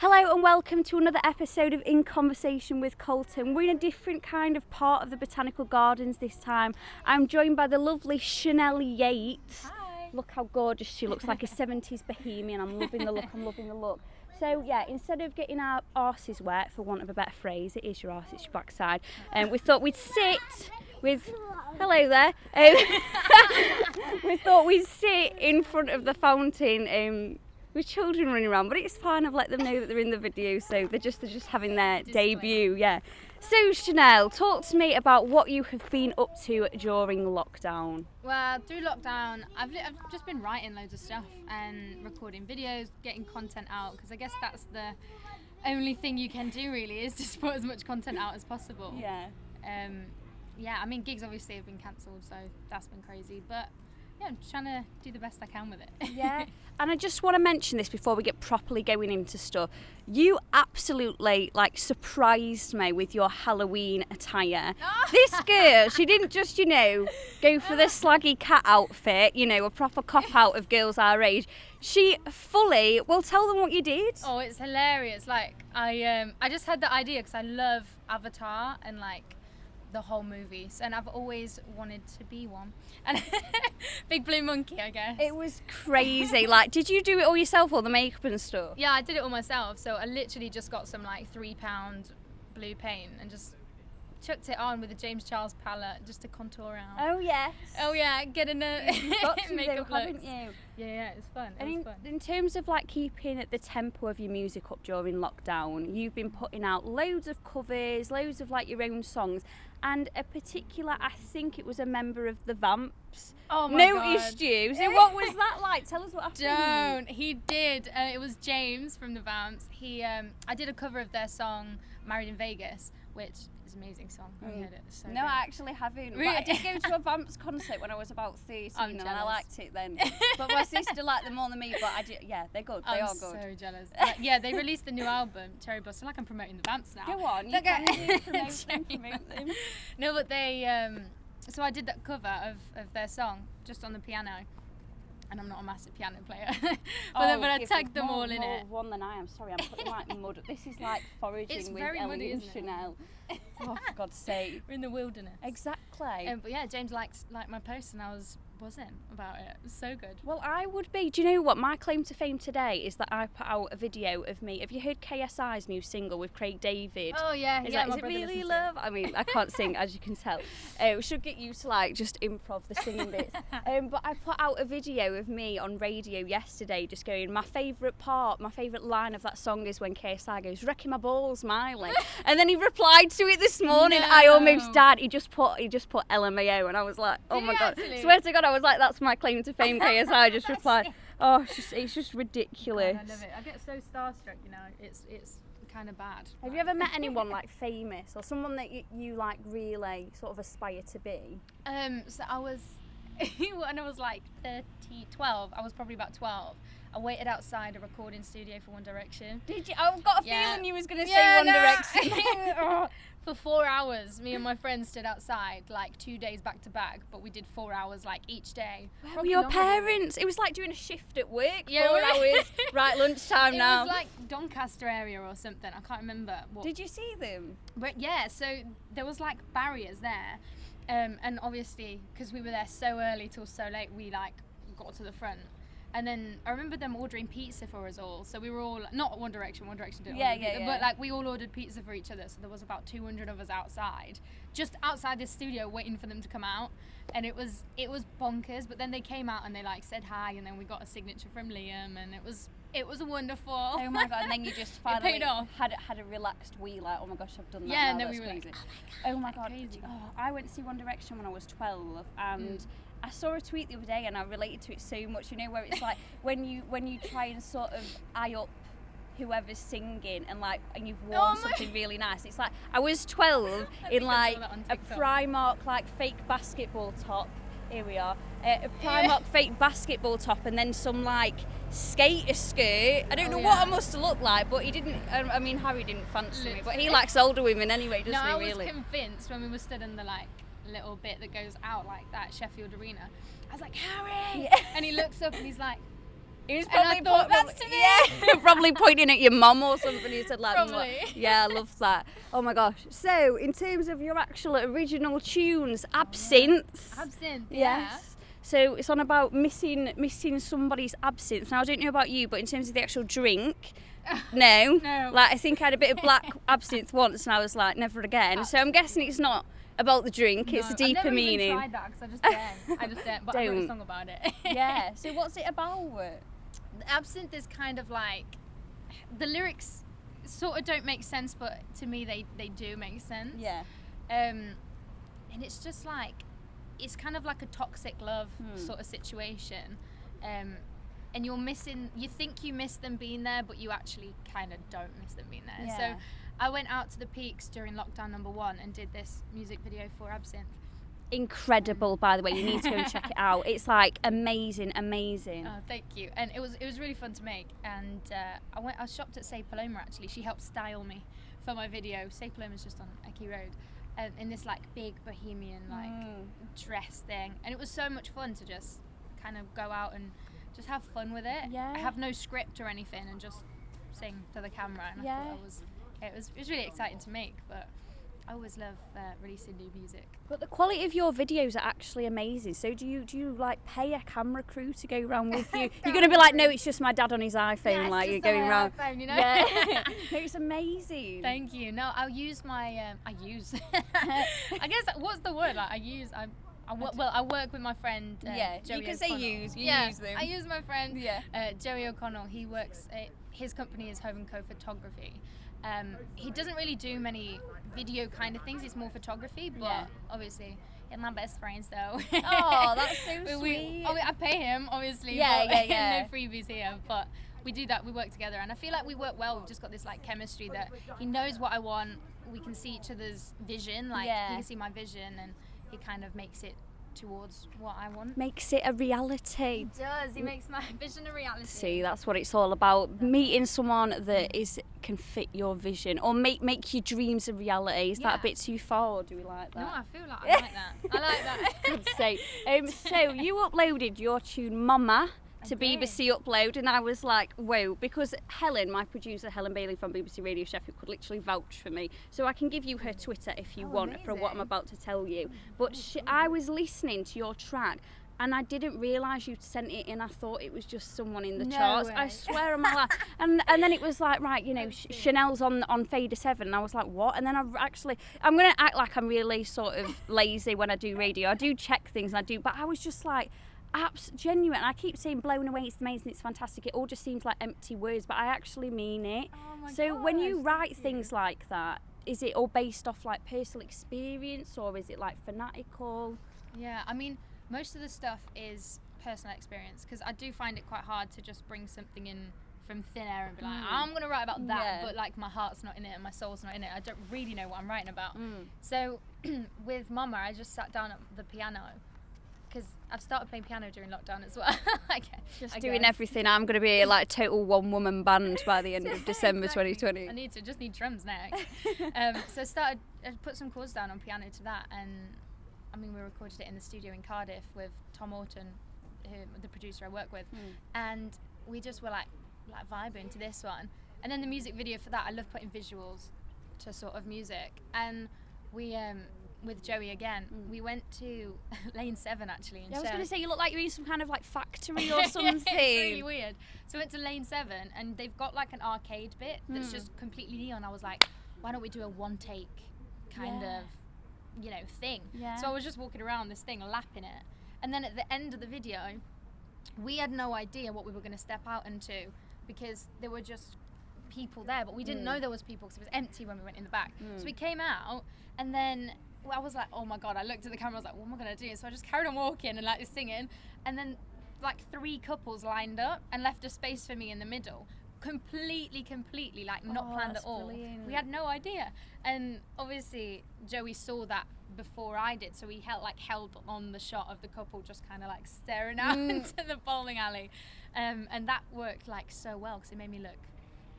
Hello and welcome to another episode of In Conversation with Colton. We're in a different kind of part of the Botanical Gardens this time. I'm joined by the lovely Chanel Yates. Hi. Look how gorgeous she looks, like a 70s bohemian. I'm loving the look, So yeah, instead of getting our arses wet, for want of a better phrase, it is your arse, it's your backside. We thought we'd sit with, hello there. We thought we'd sit in front of the fountain with children running around, but it's fine. I've let them know that they're in the video, so they're just having their debut. Yeah. So Chanel, talk to me about what you have been up to during lockdown. Well, through lockdown, I've just been writing loads of stuff and recording videos, getting content out, because I guess that's the only thing you can do really, is just put as much content out as possible. Yeah. I mean, gigs obviously have been cancelled, so that's been crazy, but yeah, I'm trying to do the best I can with it. Yeah, and I just want to mention this before we get properly going into stuff. You absolutely surprised me with your Halloween attire. This girl, she didn't just, go for the slaggy cat outfit, a proper cop out of girls our age. She fully, well, tell them what you did. Oh, it's hilarious. I just had the idea because I love Avatar and the whole movies, and I've always wanted to be one. And big blue monkey, I guess. It was crazy. Did you do it all yourself, all the makeup and stuff? Yeah, I did it all myself. So I literally just got some £3 blue paint and just chucked it on with a James Charles palette just to contour around. Oh yes. Oh yeah, getting a got some makeup though, haven't you? Yeah, it's fun. In terms of keeping at the tempo of your music up during lockdown, you've been putting out loads of covers, loads of your own songs, and a particular, I think it was a member of the Vamps, noticed you. So what was that like? Tell us what happened. He did. It was James from the Vamps. I did a cover of their song "Married in Vegas," which is an amazing song. Have you heard it? It's so no, good. I actually haven't. Really? But I did go to a Vamps concert when I was about 13 and I liked it then. But my sister liked them more than me, but they're good. They are good. I'm so jealous. Yeah, they released the new album, Cherry Blossom. I'm promoting the Vamps now. Go on, you can promote them. No, but they, so I did that cover of their song just on the piano. And I'm not a massive piano player, but I tagged them all in it. One than I am. Sorry, I'm putting mud. This is foraging with very Ellie muddy, and isn't Chanel. Oh, for God's sake. We're in the wilderness. Exactly. But yeah, James liked my post, and I was buzzing about it. It was so good. Well, I would be. Do you know what? My claim to fame today is that I put out a video of me. Have you heard KSI's new single with Craig David? Oh yeah, is yeah. Is it really love? I mean, I can't sing, as you can tell. We should get you to just improv the singing bits. But I put out a video of me on radio yesterday, just going, my favourite line of that song is when KSI goes, "Wrecking my balls, Miley," and then he replied to it this morning. No. I almost died. He just put LMAO, and I was like, oh my God! Actually? Swear to God, I was like, that's my claim to fame. KSI just replied, oh, it's just ridiculous. God, I love it. I get so starstruck, it's kind of bad. Have you ever met anyone famous or someone that you really sort of aspire to be? So I was when I was 12, I was probably about 12. I waited outside a recording studio for One Direction. Did you? I've got a feeling you was going to say One Direction. For 4 hours, me and my friends stood outside 2 days back to back, but we did 4 hours each day. Where were your parents? It was like doing a shift at work. Yeah, 4 hours. Right, lunchtime now. It was Doncaster area or something. I can't remember. Did you see them? But yeah, so there was barriers there, and obviously because we were there so early till so late, we got to the front. And then I remember them ordering pizza for us all. So we were all, not One Direction didn't order pizza, but we all ordered pizza for each other. So there was about 200 of us outside, just outside this studio waiting for them to come out. And it was bonkers. But then they came out and they said hi, and then we got a signature from Liam, and it was wonderful. Oh my God! And then you just finally paid off. had a relaxed wee, oh my gosh, I've done that. Yeah, now. and then That's we were crazy. oh my God, Crazy. Oh, I went to see One Direction when I was 12, and I saw a tweet the other day and I related to it so much. Where it's when you try and sort of eye up whoever's singing and you've worn something really nice. It's I was 12 in a Primark fake basketball top. Here we are. A Primark fake basketball top and then some skater skirt. I don't know what I must have looked like, but he didn't. I mean, Harry didn't fancy me, but he likes older women anyway, doesn't he? Really? I was convinced when we were stood in the little bit that goes out Sheffield Arena. I was like, Harry, and he looks up and he's like, He was And I thought, that's to me. Yeah, probably pointing at your mum or something. He said like, Probably. yeah, I love that. Oh my gosh. So, in terms of your actual original tunes, Absinthe. Absinthe, yeah. Yes. So it's on about missing somebody's absinthe. Now I don't know about you, but in terms of the actual drink, no. No. Like I think I had a bit of black absinthe once, and I was like, never again. So I'm guessing it's not about the drink; it's a deeper I've never meaning. even tried that because I just don't. I just don't. But I wrote a Don't. song about it. Yeah. So what's it about? The Absinthe is kind of like the lyrics sort of don't make sense, but to me they do make sense. Yeah. And it's just like it's kind of like a toxic love sort of situation. And you're missing, you think you miss them being there, but you actually kind of don't miss them being there. Yeah. So I went out to the Peaks during lockdown #1 and did this music video for Absinthe. Incredible, by the way. You need to go and check it out. It's like amazing. Oh, thank you. And it was really fun to make. And I shopped at Say Paloma actually. She helped style me for my video. Say Paloma's just on Eki Road. In this like big bohemian dress thing. And it was so much fun to just kind of go out and just have fun with it. Yeah. I have no script or anything and just sing to the camera. And Yeah. I thought it was really exciting to make. But I always love releasing new music. But the quality of your videos are actually amazing. So do you like pay a camera crew to go around with you? You're gonna be like, no, it's just my dad on his iPhone. Yeah, like it's you're just going on my around. iPhone, you know? Yeah. No, it's amazing. Thank you. No, I'll use my. I guess what's the word? Like I work with my friend. Yeah, Joey you can say O'Connell. use. You Yeah, use them. I use my friend. Yeah. Joey O'Connell. He works. His company is Hove & Co Photography. He doesn't really do many video kind of things. It's more photography, but Yeah. obviously. And my best friends though. Oh, that's so sweet. I pay him obviously. Yeah, but yeah. no freebies here, but we do that. We work together, and I feel like we work well. We've just got this like chemistry that he knows what I want. We can see each other's vision. Like Yeah. he can see my vision, and he kind of makes it towards what I want. Makes it a reality. He does. He makes my vision a reality. See, that's what it's all about. Meeting someone that can fit your vision or make your dreams a reality. Is that a Yeah. bit too far, or do we like that? No, I feel like I like that. I like that. Good say. So you uploaded your tune Mama to did. BBC Upload, and I was like, whoa, because Helen, my producer Helen Bailey from BBC Radio Sheffield, could literally vouch for me. So I can give you her Twitter if you want for what I'm amazing. about to tell you. But I was listening to your track, and I didn't realise you'd sent it in. I thought it was just someone in the No charts. way. I swear on my life. And then it was like, right, you know, Chanel's on Fader 7, and I was like, what? And then I'm going to act like I'm really sort of lazy when I do radio. I do check things, and I do, but I was just like, genuine. I keep saying blown away, it's amazing, it's fantastic. It all just seems like empty words, but I actually mean it. Oh my So when you gosh, write thank you. things like that, is it all based off like personal experience, or is it like fanatical? Yeah, I mean, most of the stuff is personal experience because I do find it quite hard to just bring something in from thin air and be like, I'm going to write about that, Yeah. but like my heart's not in it and my soul's not in it. I don't really know what I'm writing about. So with Mama, I just sat down at the piano because I've started playing piano during lockdown as well. Just doing everything. I'm going to be like a total one-woman band by the end of December Exactly. 2020. Just need drums next. So I put some chords down on piano to that, and I mean we recorded it in the studio in Cardiff with Tom Orton, the producer I work with, and we just were like vibing to this one. And then the music video for that, I love putting visuals to sort of music, and we with Joey again, we went to Lane 7 actually. I was going to say, you look like you're in some kind of like factory or something. It's really weird. So we went to Lane 7 and they've got like an arcade bit that's just completely neon. I was like, why don't we do a one take kind of, you know, thing? Yeah. So I was just walking around this thing, lapping it. And then at the end of the video, we had no idea what we were going to step out into because there were just people there, but we didn't know there was people because it was empty when we went in the back. So we came out and then I was like, oh my God, I looked at the camera, I was like, what am I going to do? So I just carried on walking and like singing, and then like 3 couples lined up and left a space for me in the middle. Completely like not planned at all. Brilliant. We had no idea. And obviously Joey saw that before I did, so he held on the shot of the couple just kind of like staring out into the bowling alley. And that worked like so well because it made me look,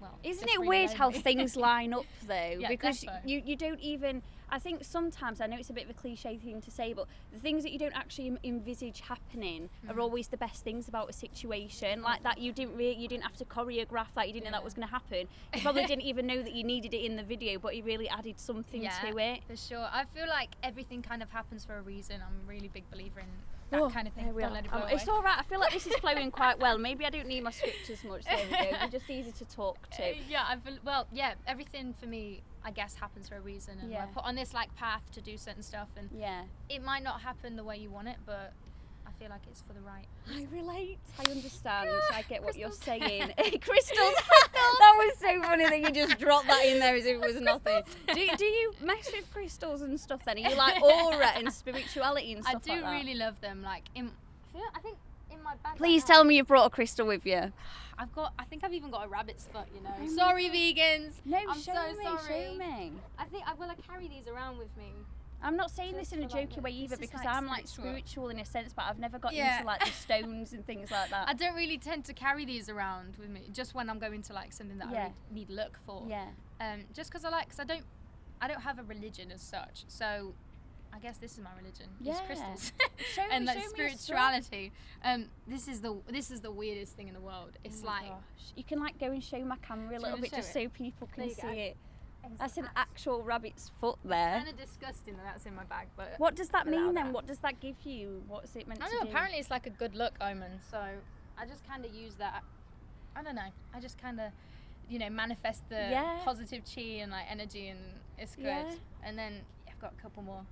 well, Isn't just it really weird how lonely. things line up though? Yeah, because defo. you don't even, I think sometimes, I know it's a bit of a cliche thing to say, but the things that you don't actually envisage happening are always the best things about a situation. Like that you didn't have to choreograph that, you didn't know that was going to happen. You probably didn't even know that you needed it in the video, but you really added something to it. For sure. I feel like everything kind of happens for a reason. I'm a really big believer in that kind of thing. Don't let it blow away. It's all right. I feel like this is flowing quite well. Maybe I don't need my script as much. There we go. They're just easy to talk to. Everything for me, I guess, happens for a reason, and Yeah. we're put on this like path to do certain stuff, and it might not happen the way you want it, but I feel like it's for the right. I relate. I understand. I get what you're Crystals. saying. Crystals. That was so funny that you just dropped that in there as if it was nothing. Do you mess with crystals and stuff then? Are you like aura and spirituality and stuff I do like that? really love them. Like I think in my bag. Please tell me you brought a crystal with you. I think I've even got a rabbit's foot. You know. Sorry, vegans. No, I'm show so me, sorry. show me. I think I carry these around with me. I'm not saying this Just in a for, like, jokey way either, this is, because like, I'm like spiritual in a sense, but I've never got into like the stones and things like that. I don't really tend to carry these around with me, just when I'm going to like something that I really need look for. Yeah. Just because I don't have a religion as such, so I guess this is my religion. Yeah. It's crystals. Show and me, like show me your stuff. spirituality. This is the weirdest thing in the world. It's Oh my gosh. You can like go and show my camera a little wanna bit show just it? so people There can you see go. it. That's an actual rabbit's foot there. Kind of disgusting that that's in my bag, but What does that allow mean then? that. What does that give you? What's it meant I to don't know. do? Apparently, it's like a good luck omen. So I just kind of use that. I don't know. I just kind of, manifest the positive chi and like energy, and it's good. Yeah. And then I've got a couple more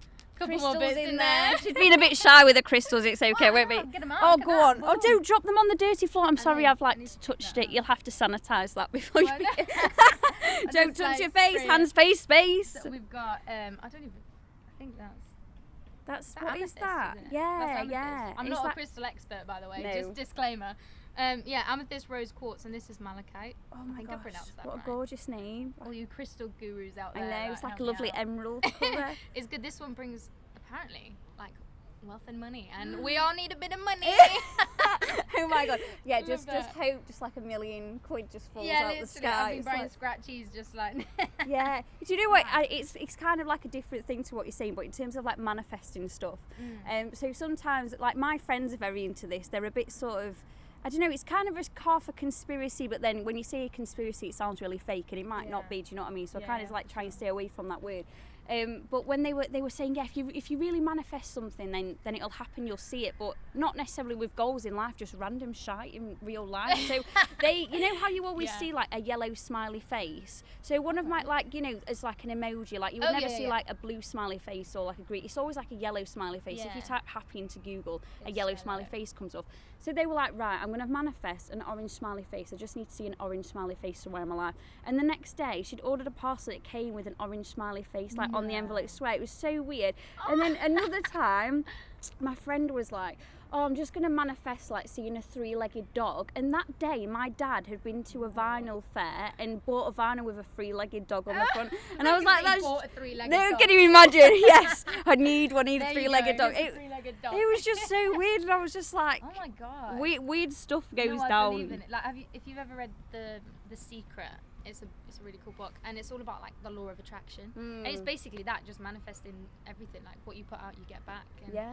Crystals bits in there. She's been a bit shy with the crystals. It's okay. Wait. Get 'em out, Oh, look at go that. on. Oh, don't drop them on the dirty floor. I'm sorry, know. I've I need like to touched pick it. that You'll have to sanitize that before you Oh, I know. begin. I Don't just, touch like, your face. spray it. Hands, face, space. So we've got. I think That's that what is amethyst, that? isn't it? Yeah, That's amethyst. yeah. I'm Is not that- a crystal expert, by the way. No. Just disclaimer. Amethyst, rose quartz, and this is malachite. Oh my think I gosh, pronounced that what right. a gorgeous name. All you crystal gurus out I there. know, like, it's like a help me lovely out. emerald colour. It's good. This one brings apparently like wealth and money, and we all need a bit of money. Oh my god. Yeah, Love just that. hope just like $1 million just falls Yeah, out the literally. sky. I've been It's buying like- scratchies just like. Yeah. Do you know what? It's kind of like a different thing to what you're saying, but in terms of like manifesting stuff. So sometimes, like my friends are very into this. They're a bit sort of, I don't know, it's kind of a half a conspiracy, but then when you say a conspiracy, it sounds really fake, and it might not be. Do you know what I mean? So I kind of like try and stay away from that word. But when they were saying, yeah, if you really manifest something, then it'll happen. You'll see it, but not necessarily with goals in life, just random shite in real life. So you know how you always see like a yellow smiley face. So one of my as like an emoji, like you would never see like a blue smiley face or like a green. It's always like a yellow smiley face. If you type happy into Google, a yellow smiley face comes up. So they were like, right, I'm going to manifest an orange smiley face. I just need to see an orange smiley face somewhere in my life. And the next day, she'd ordered a parcel that came with an orange smiley face, like on the envelope. I swear, it was so weird. And then another time, my friend was like, oh, I'm just going to manifest like seeing a 3-legged dog. And that day, my dad had been to a vinyl fair and bought a vinyl with a 3-legged dog on the front. And I was like, that's... Bought a 3-legged No, dog. can you imagine? Yes, I need a 3-legged dog. It's a 3-legged dog. It was just so weird, and I was just like, Oh my god. weird stuff goes I down. believe in it. Like, if you've ever read The Secret, it's a really cool book, and it's all about like the law of attraction. And it's basically that, just manifesting everything. Like what you put out, you get back. And Yeah.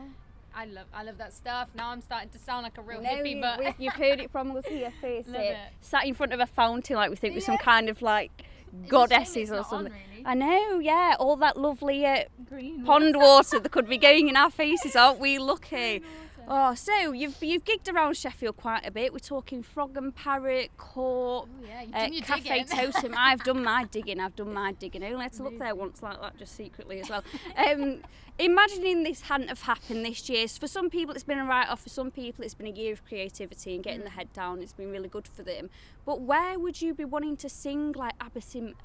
I love that stuff. Now I'm starting to sound like a real hippie, but you've heard it from us here first. Love it. Sat in front of a fountain, like we think we're some Yeah. kind of like It's a shame goddesses it's or not on, something. really. I know, yeah, all that lovely Green pond water that could be going in our faces. Aren't we lucky? Oh, so you've gigged around Sheffield quite a bit. We're talking Frog and Parrot, Court, Oh, yeah, you've done your Cafe digging. Totem. I've done my digging. I only had to look there once like that, just secretly as well. Imagining this hadn't have happened this year. So for some people it's been a write-off. For some people it's been a year of creativity and getting the head down. It's been really good for them. But where would you be wanting to sing like absinthe,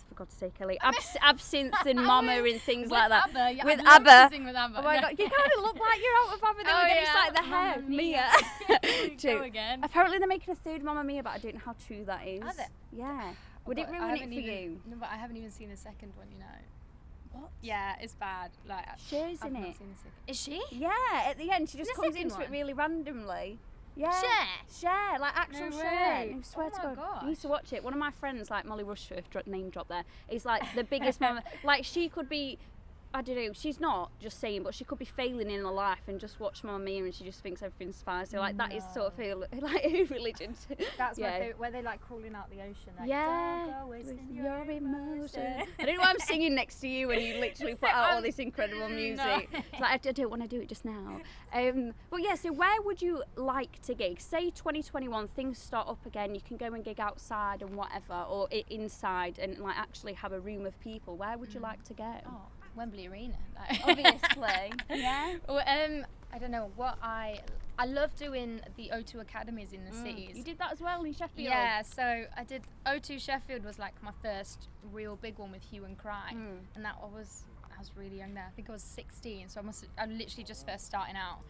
for God's sake, Ellie? Absinthe and Mama and things like that. ABBA, yeah, with I'd love to ABBA. sing with ABBA. Oh my God, you kind of look like you're out of ABBA though, Oh, and then it's yeah. like the hair, Mamma Mia. Mia. True. Go again. Apparently they're making a third Mamma Mia, but I don't know how true that is. Are they? Yeah. Would it But I ruin it for haven't even- you? No, but I haven't even seen the second one, you know. What? Yeah, it's bad. Like, Cher's I've in not it. seen the second. Is she? Yeah, at the end she just The comes second into it one? really randomly. Yeah. Share, like actual No Share. way. I swear Oh to my God. You need gosh. to watch it. One of my friends, like Molly Rushforth, name drop there, is like the biggest mama. Like she could be, I don't know, she's not just saying, but she could be failing in her life and just watch Mamma Mia and she just thinks everything's fine. So like that is sort of her, like her religion. That's my Yeah. favourite, where they like crawling out the ocean. Like, Yeah, don't go wasting with your emotions. I don't know why I'm singing next to you when you literally put out all this incredible music. It's like I don't want to do it just now. But yeah, so where would you like to gig? Say 2021, things start up again. You can go and gig outside and whatever, or inside and like actually have a room of people. Where would you like to go? Oh, Wembley Arena. Like. Obviously, yeah. Well, I don't know what I love doing the O2 academies in the cities. You did that as well in Sheffield. Yeah, so I did O2 Sheffield was like my first real big one with Hue and Cry, and I was really young there. I think I was 16, so I literally just first starting out.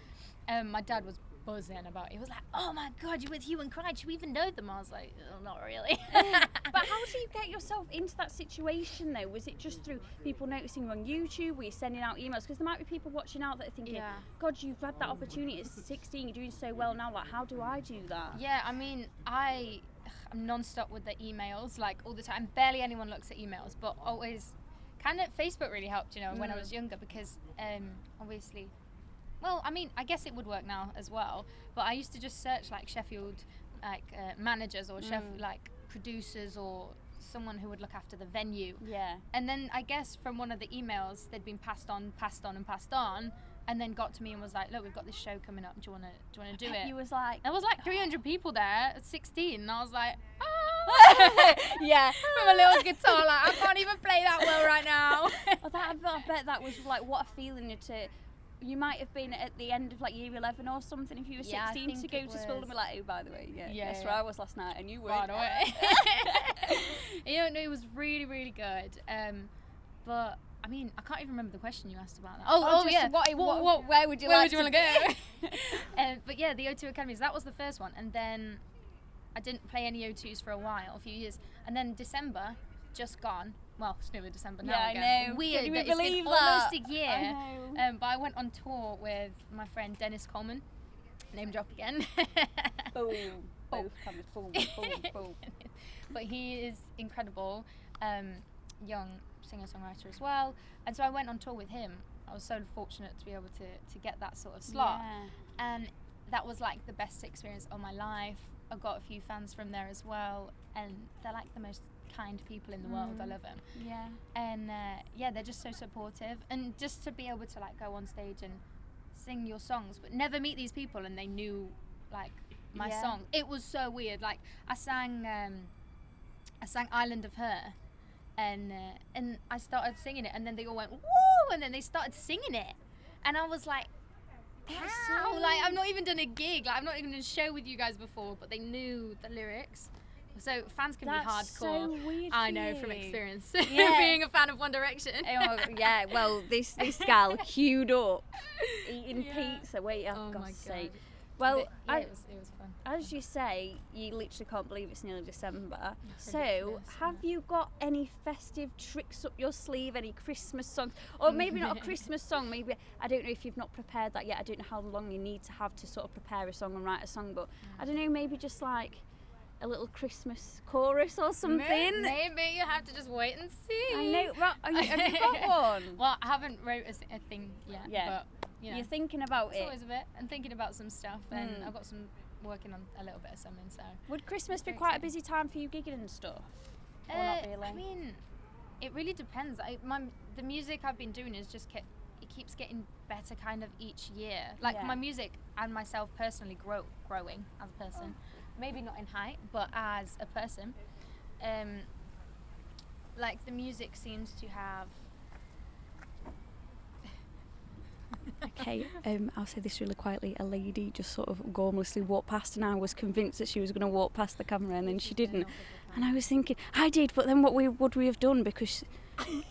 My dad was buzzing about it. He was like, "Oh my God, you're with Hue and Cry. Do you even know them?" I was like, oh, "Not really." But how do you get yourself into that situation though? Was it just through people noticing you on YouTube? Were you sending out emails? Because there might be people watching out that are thinking, Yeah. God, you've had that opportunity at 16, you're doing so well now, like how do I do that? Yeah, I mean, I'm non-stop with the emails, like all the time. Barely anyone looks at emails, but always kind of Facebook really helped, when I was younger because obviously, well, I mean, I guess it would work now as well, but I used to just search like Sheffield managers or like producers or someone who would look after the venue. Yeah. And then I guess from one of the emails, they'd been passed on, and then got to me and was like, "Look, we've got this show coming up. Do you wanna do it?" You was like, There was like 300 people there at 16, and I was like, yeah. from a little guitar, like I can't even play that well right now. I bet that was like what a feeling you might have been at the end of like year 11 or something if you were 16 Yeah, I to think go it to school and was. be like, oh, by the way, yeah, Yeah, that's yeah. where I was last night and you were. By the way. No, it was really, really good. But I mean, I can't even remember the question you asked about that. Oh, just yeah. where would you Where like would you to want to go? But yeah, the O2 Academies, that was the first one. And then I didn't play any O2s for a few years. And then December, just gone. Well, it's nearly December now Yeah, I again. know. Weird Can you that it's believe been that? almost a year. I know. But I went on tour with my friend Dennis Coleman. Name drop again. Boom. Both cameras. Boom, boom, boom. But he is incredible, young singer-songwriter as well. And so I went on tour with him. I was so fortunate to be able to get that sort of slot. Yeah. And that was like the best experience of my life. I got a few fans from there as well. And they're like the most kind people in the world. I love them. Yeah. And yeah, they're just so supportive. And just to be able to like go on stage and sing your songs, but never meet these people and they knew like my Yeah. song. It was so weird. Like I sang Island of Her, and I started singing it, and then they all went woo, and then they started singing it, and I was like, how? Like I've not even done a gig, like I've not even done a show with you guys before, but they knew the lyrics. So fans can be That's hardcore. so weird I for know you. from experience, Yeah. being a fan of One Direction. Oh my God, yeah, well, this gal queued up eating Yeah. pizza. Wait, Oh my God's sake. God. Well, But, yeah, it was fun. as you say, you literally can't believe it's nearly December. So, ridiculous, have you got any festive tricks up your sleeve? Any Christmas songs? Or maybe not a Christmas song, maybe, I don't know if you've not prepared that yet. I don't know how long you need to have to sort of prepare a song and write a song, but I don't know, maybe just like a little Christmas chorus or something. Maybe you have to just wait and see. I know, right, have you got one? Well, I haven't wrote a thing yet, Yeah. but You're thinking about it's it. always a bit. I'm thinking about some stuff, and I've got some working on a little bit of something. So Would Christmas be Very quite a exciting. busy time for you gigging and stuff? Or not really? I mean, it really depends. The music I've been doing is just it keeps getting better kind of each year. Like Yeah. my music and myself personally growing as a person. Maybe not in height, but as a person. Like the music seems to have. Okay, I'll say this really quietly. A lady just sort of gormlessly walked past, and I was convinced that she was going to walk past the camera, and then she didn't. And I was thinking, I did, but then what would we have done? Because,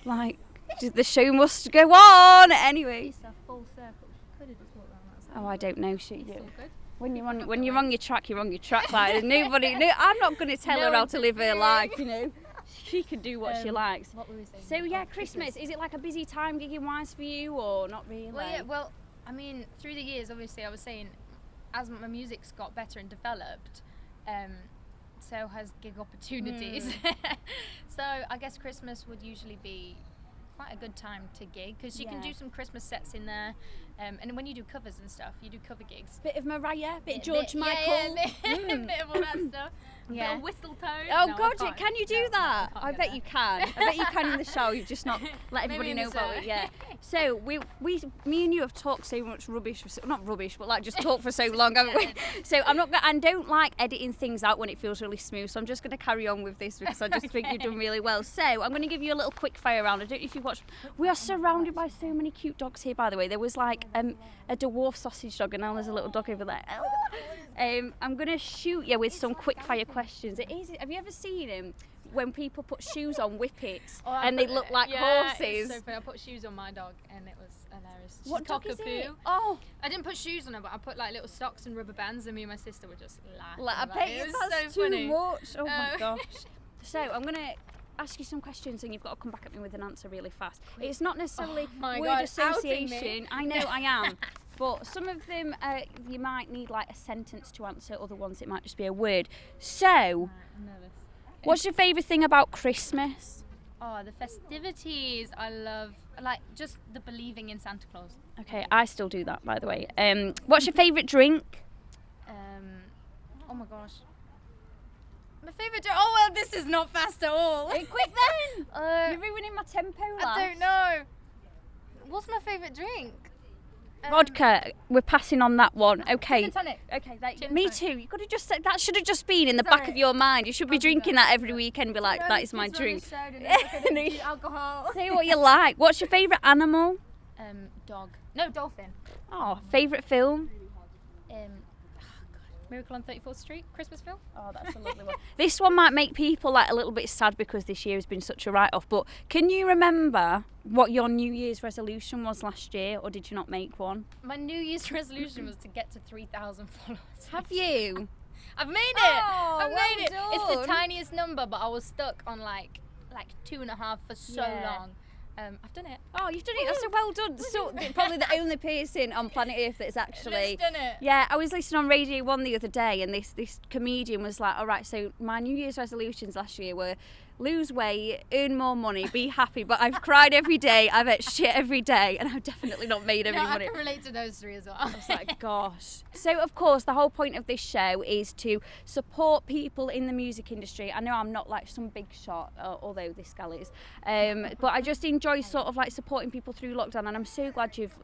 like, the show must go on anyway. It's a full circle. Could have just walked around that side. Oh, I don't know. She It's do. all good. When you're on your track, you're on your track. Like nobody. No, I'm not going to tell her how to live her life. You know, she can do what she likes. What were we saying? So yeah, Oh, Christmas. Is it like a busy time gigging wise for you, or not really? Well, yeah. Well, I mean, through the years, obviously, I was saying as my music's got better and developed, so has gig opportunities. So I guess Christmas would usually be quite a good time to gig because you can do some Christmas sets in there, and when you do covers and stuff, you do cover gigs. Bit of Mariah, bit of George Michael. A bit of all that stuff. Yeah. Bit of whistle tone. Oh No, I God, can't. can you do No, that? I can't I do bet that. you can. I bet you can in the show. You've just not let everybody in know the about show. it. Yeah. So me and you have talked so much rubbish, not rubbish, but like just talked for so long, haven't we? So I'm not. I don't like editing things out when it feels really smooth. So I'm just going to carry on with this because I just think you've done really well. So I'm going to give you a little quick fire round. I don't know if you've watched. We are surrounded by so many cute dogs here. By the way, there was like a dwarf sausage dog, and now there's a little dog over there. I'm going to shoot you with some quick fire questions. Have you ever seen him when people put shoes on whippets and they look like horses? It's so funny. I put shoes on my dog and it was hilarious. She's What dog is cockapoo. it? Oh, I didn't put shoes on her, but I put like little socks and rubber bands, and me and my sister were just laughing. I about bet it. you It was that's so too funny. much. Oh my Oh. gosh. So I'm going to ask you some questions and you've got to come back at me with an answer really fast. It's not necessarily Oh my word God, outing me. association. I know I am. But some of them you might need like a sentence to answer, other ones it might just be a word. So, I'm nervous. what's your favourite thing about Christmas? Oh, the festivities. I love like just the believing in Santa Claus. Okay, I still do that, by the way. What's your favourite drink? Oh my gosh. My favourite drink. Oh well, this is not fast at all. Quick then! You're ruining my tempo, I lass. don't know. What's my favourite drink? Vodka. We're passing on that one. Okay. Gin and tonic. Okay, Gin me and too. You could have just said that. Should have just been in the back of your mind. You should be drinking that every weekend. And be like, that is my drink. Alcohol. Say what you like. What's your favourite animal? Dog. No, dolphin. Oh, favourite film? Miracle on 34th Street, Christmas film. Oh, that's a lovely one. This one might make people like a little bit sad because this year has been such a write-off. But can you remember what your New Year's resolution was last year, or did you not make one? My New Year's resolution was to get to 3,000 followers. Have you? I've made it. Oh, I've well made it. It's the done. tiniest number, but I was stuck on like 2.5 for so Yeah. long. I've done it. Oh, you've done it. That's so well done. So probably the only person on planet Earth that's actually. Done it. Yeah, I was listening on Radio 1 the other day, and this comedian was like, all right, so my New Year's resolutions last year were lose weight, earn more money, be happy, but I've cried every day, I've ate shit every day, and I've definitely not made any No, I money. can relate to those three as well. I was like, gosh. So, of course, the whole point of this show is to support people in the music industry. I know I'm not like some big shot, although this gal is, but I just enjoy sort of like supporting people through lockdown, and I'm so glad you've.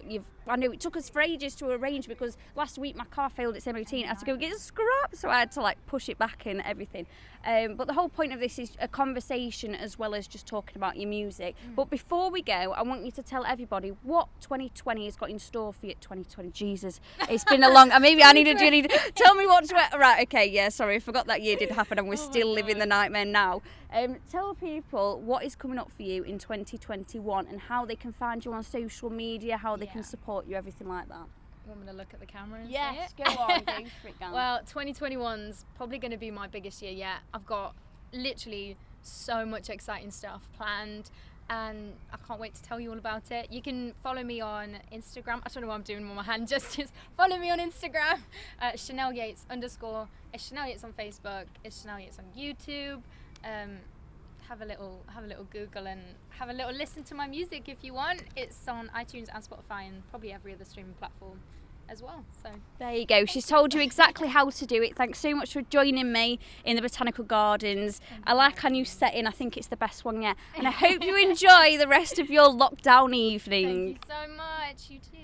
I know it took us for ages to arrange because last week my car failed its MOT and I had to go get it scrapped, so I had to like push it back and everything. But the whole point of this is a conversation as well as just talking about your music. But before we go, I want you to tell everybody what 2020 has got in store for you. 2020, Jesus, it's been a long. Maybe I need to tell me what's right. Okay, yeah, sorry, I forgot that year did happen, and we're still living the nightmare now. Tell people what is coming up for you in 2021 and how they can find you on social media, how they can support you, everything like that. You want me to look at the camera and Yes, say go it? on, go for it, Gal. Well, 2021's probably going to be my biggest year yet. I've got literally so much exciting stuff planned, and I can't wait to tell you all about it. You can follow me on Instagram. I don't know what I'm doing with my hand gestures. Follow me on Instagram, Chanel Yates _ It's Chanel Yates on Facebook. It's Chanel Yates on YouTube. Have a little Google and have a little listen to my music if you want. It's on iTunes and Spotify and probably every other streaming platform as well. So there you go. She's told you exactly how to do it. Thanks so much for joining me in the Botanical Gardens. I like our new setting. I think it's the best one yet. And I hope you enjoy the rest of your lockdown evening. thank you so much. You too.